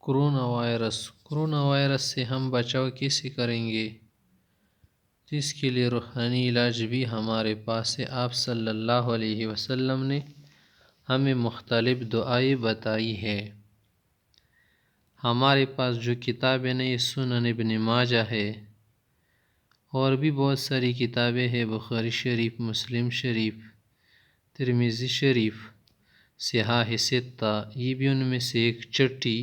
Corona virus سے ہم بچاؤ کیسے کریں گے؟ اس کے لیے روحانی علاج بھی ہمارے پاس ہے۔ آپ صلی اللہ علیہ وسلم نے ہمیں مختلف دعائیں بتائی ہے۔ ہمارے پاس جو کتابیں نہیں، سنن ابن ماجہ ہے، اور بھی بہت ساری کتابیں ہیں، بخاری شریف، مسلم شریف، ترمذی شریف، صحاح ستہ، یہ بھی ان میں سے ایک چھٹی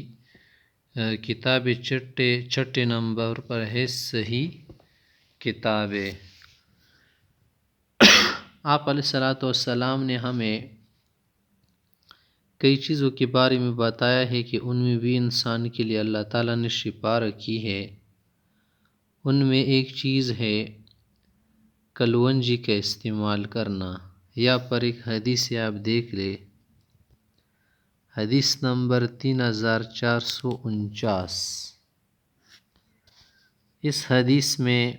کتاب چھٹے نمبر پر ہے، صحیح کتاب ہے۔ آپ علیہ الصلوۃ والسلام نے ہمیں کئی چیزوں کے بارے میں بتایا ہے کہ ان میں بھی انسان کے لیے اللہ تعالیٰ نے شفا رکھی ہے۔ ان میں ایک چیز ہے کلونجی کا استعمال کرنا۔ یا پر ایک حدیث آپ دیکھ لیں، حدیث نمبر 3449۔ اس حدیث میں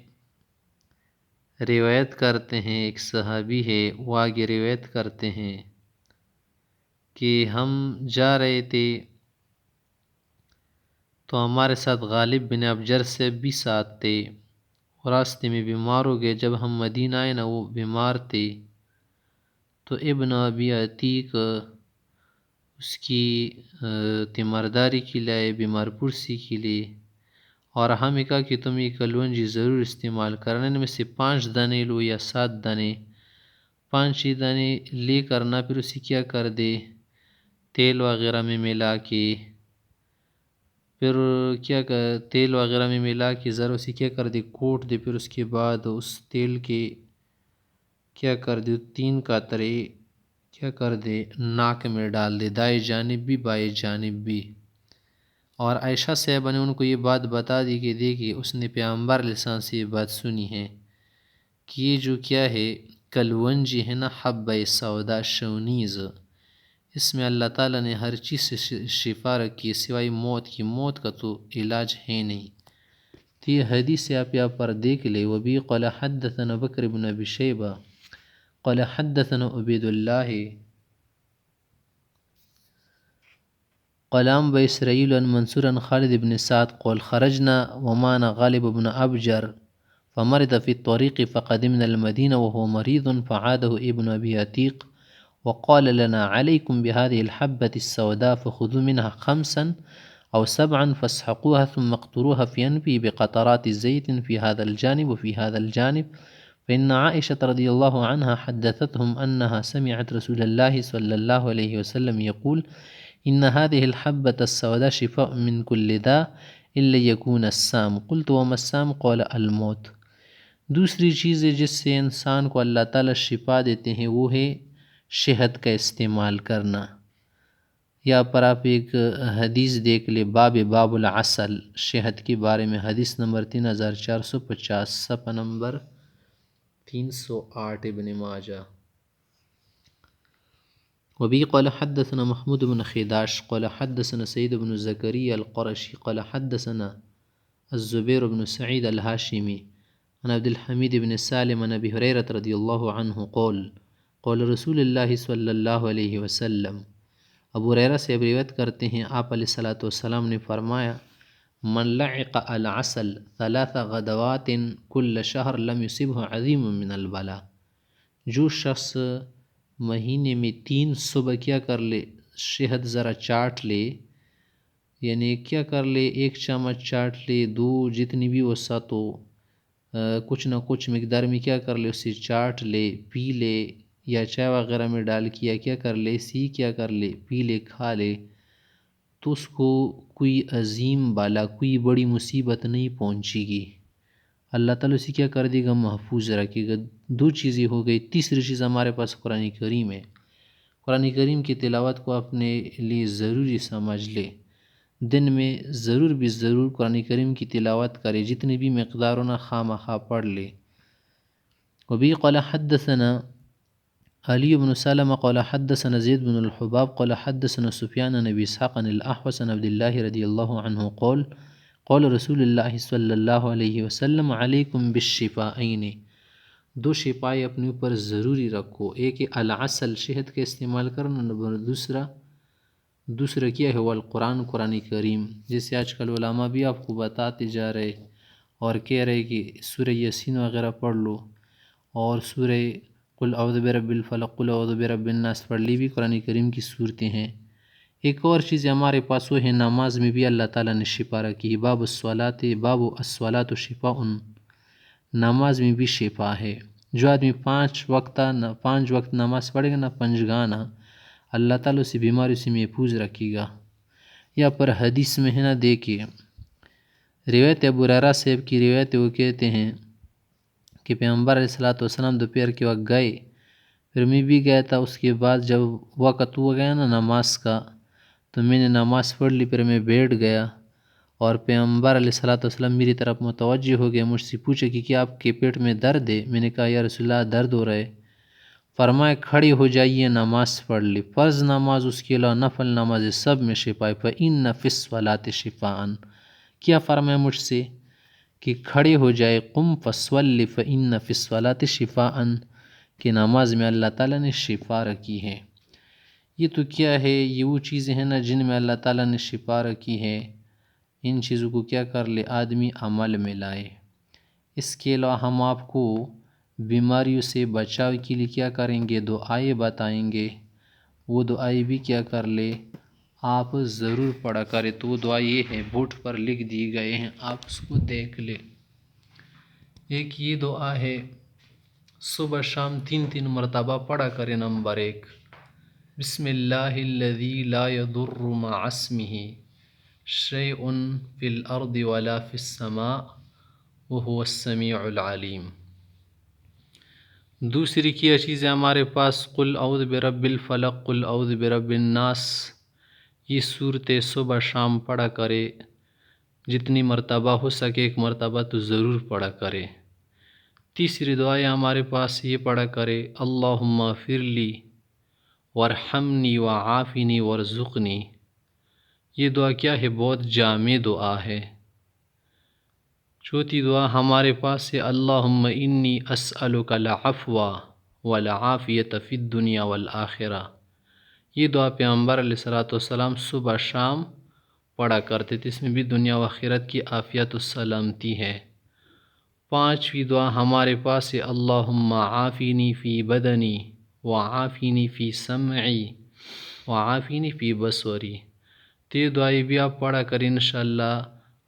روایت کرتے ہیں، ایک صحابی ہے، وہ آگے روایت کرتے ہیں کہ ہم جا رہے تھے تو ہمارے ساتھ غالب بن ابجر سے بھی ساتھ تھے، راستے میں بیمار ہو گئے۔ جب ہم مدینہ آئے نا، وہ بیمار تھے، تو ابن ابی عتیق اس کی تیمارداری کے لیے، بیمار پرسی کے لیے، اور ہمیں کہا کہ تم یہ کلونجی ضرور استعمال کرنا، ان میں سے 5 دانے لو یا 7 دانے، 5 دانے لے کرنا، پھر اسے کیا کر دے، تیل وغیرہ میں ملا کے، پھر تیل وغیرہ میں ملا کے ذرا اسے کیا کر دے، کوٹ دے، پھر اس کے بعد اس تیل کے کیا کر دے، 3 قطرے کیا کر دے، ناک میں ڈال دے، دائیں جانب بھی بائیں جانب بھی۔ اور عائشہ صاحبہ نے ان کو یہ بات بتا دی کہ دیکھیے، اس نے پیغمبر علیہ السلام سے یہ بات سنی ہے کہ یہ جو کیا ہے کلونجی ہے نا، حبہ سودا شونیز، اس میں اللہ تعالیٰ نے ہر چیز سے شفا رکھی ہے سوائے موت کی۔ موت کا تو علاج ہے نہیں۔ تو یہ حدیث آپ یہاں پر دیکھ لیں۔ وبی قال حدثنا بکر بن ابی شیبہ قال حدثنا عبید اللہ قال بإسرائيل عن منصور عن خالد بن سعد قال خرجنا ومعنا غالب بن أبجر فمرض في الطريق فقدمنا المدينة وهو مريض فعاده ابن أبي عتيق وقال لنا عليكم بهذه الحبة السوداء فخذوا منها 5 أو 7 فاسحقوها ثم اقطروها في أنفه بقطرات زيت في هذا الجانب وفي هذا الجانب فإن عائشة رضي الله عنها حدثتهم أنها سمعت رسول الله صلى الله عليه وسلم يقول إن هذه الحبة السوداء شفاء من كل داء إلا يكون السام قلت وما السام قال الموت۔ دوسری چیز جس سے انسان کو اللہ تعالیٰ شفا دیتے ہیں وہ ہے شہد کا استعمال کرنا۔ یا پر آپ ایک حدیث دیکھ لیں، باب العسل، شہد کے بارے میں، حدیث نمبر 3450، صفحہ نمبر 308 ابن ماجہ۔ وبه قال حدثنا محمود بن خداش قال حدثنا سيد بن زكريا القرشي قال حدثنا الزبير بن سعيد الهاشمي عن عبد الحميد بن سالم عن أبي هريرة رضي الله عنه قال قال رسول الله صلى الله عليه وسلم۔ ابو ہریرہ سے روایت کرتے ہیں، آپ علیہ الصلوۃ والسلام نے فرمایا، من لعق العسل 3 غدوات كل شهر لم يصبه عظيم من البلاء، جو شخص مہینے میں 3 صبح کیا کر لے، شہد ذرا چاٹ لے، یعنی کیا کر لے، 1 چمچ چاٹ لے، 2 جتنی بھی وسعت ہو، کچھ نہ کچھ مقدار میں کیا کر لے، اسے چاٹ لے، پی لے، یا چائے وغیرہ میں ڈال کے کیا کر لے، کیا کر لے، پی لے، کھا لے، تو اس کو کوئی عظیم بالا، کوئی بڑی مصیبت نہیں پہنچے گی، اللہ تعالیٰ اسے کیا کر دے گا، محفوظ رکھے گا۔ 2 چیزیں ہو گئی۔ تیسری چیز ہمارے پاس قرآن کریم ہے۔ قرآن کریم کی تلاوت کو اپنے لیے ضروری سمجھ لے، دن میں ضرور بھی ضرور قرآن کریم کی تلاوت کرے، جتنی بھی مقدار ہونا خواہ پڑھ لے۔ وبه قال حدثنا علي بن سلمة قال حدثنا زيد بن الحباب قال حدثنا سفيان عن أبي إسحاق عن الأحوص عن عبد الله رضي الله عنه قال قال رسول الله صلی اللہ علیہ وسلم علیکم بالشفائین، 2 شفائیں اپنے اوپر ضروری رکھو، ایک العسل، شہد کا استعمال کرنا، نمبر دوسرا دوسرا کیا ہے وہ القرآن، قرآن کریم، جیسے آج کل علماء بھی آپ کو بتاتے جا رہے اور کہہ رہے کہ سورہ یاسین وغیرہ پڑھ لو، اور سورہ قل اعوذ برب الفلق، قل اعوذ برب الناس پڑھ لی، بھی قرآن کریم کی صورتیں ہیں۔ ایک اور چیز ہمارے پاس وہ ہے نماز میں بھی اللہ تعالیٰ نے شفا رکھی ہے، باب الصلاۃ شفاء، نماز میں بھی شفا ہے۔ جو آدمی 5 وقت نماز پڑھے گا نا، پنجگانہ، اللہ تعالیٰ اسی بیماری سے محفوظ رکھے گا۔ یا پر حدیث میں ہے نا، دیکھیے روایت ابو ہریرہ صاحب کی روایت، وہ کہتے ہیں کہ پیغمبر علیہ الصلوۃ والسلام دوپہر کے وقت گئے، پھر میں بھی گیا تھا۔ اس کے بعد جب وقت ہو گیا نا نماز کا، تو میں نے نماز پڑھ لی، پھر میں بیٹھ گیا، اور پیغمبر علیہ الصلوۃ والسلام میری طرف متوجہ ہو گئے، مجھ سے پوچھا کہ کیا آپ کے پیٹ میں درد ہے؟ میں نے کہا یا رسول اللہ درد ہو رہا ہے۔ فرمائے کھڑے ہو جائیے، نماز پڑھ لی، فرض نماز، اس کے علاوہ نفل نماز سب میں شفا ہے، فإن فی الصلاۃ شفاء۔ کیا فرمایا مجھ سے کہ کھڑے ہو جائے، قم فصلی فإن فی الصلاۃ شفاء، کہ نماز میں اللہ تعالیٰ نے شفا رکھی ہے۔ یہ تو کیا ہے، یہ وہ چیزیں ہیں نا جن میں اللہ تعالیٰ نے شفا رکھی ہے، ان چیزوں کو کیا کر لے آدمی عمل میں لائے۔ اس کے علاوہ ہم آپ کو بیماریوں سے بچاؤ کے لیے کیا کریں گے، دعائیں بتائیں گے، وہ دعائیں بھی کیا کر لے آپ ضرور پڑھا کرے۔ تو وہ دعا یہ ہے، بورڈ پر لکھ دی گئے ہیں، آپ اس کو دیکھ لے۔ ایک یہ دعا ہے، صبح شام 3 مرتبہ پڑھا کرے۔ نمبر 1، بسم اللہ الذی لا یضر مع اسمہ شیء فی الارض ولا فی السماء وہو السمیع العلیم۔ دوسری کیا چیز ہے ہمارے پاس، قل اعوذ برب الفلق، قل اعوذ برب الناس، یہ صورتیں صبح شام پڑھا کرے، جتنی مرتبہ ہو سکے 1 مرتبہ تو ضرور پڑھا کرے۔ تیسری دعائیں ہمارے پاس یہ پڑھا کرے، اللہم اغفر لی وارحمنی وعافنی وارزقنی۔ یہ دعا کیا ہے، بہت جامع دعا ہے۔ چوتھی دعا ہمارے پاس ہے، اللہم انی اسألک العفو والعافیۃ فی الدنیا والآخرہ۔ یہ دعا پیغمبر علیہ الصلوۃ والسلام صبح شام پڑھا کرتے تھے، اس میں بھی دنیا و آخرت کی عافیت و سلامتی ہے۔ پانچویں دعا ہمارے پاس ہے، اللہم عافینی فی بدنی وعافینی فی سمعی وعافینی فی بصری۔ تو یہ دعائیں بھی آپ پڑھا کریں، انشاءاللہ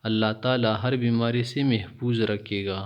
اللہ تعالیٰ ہر بیماری سے محفوظ رکھے گا۔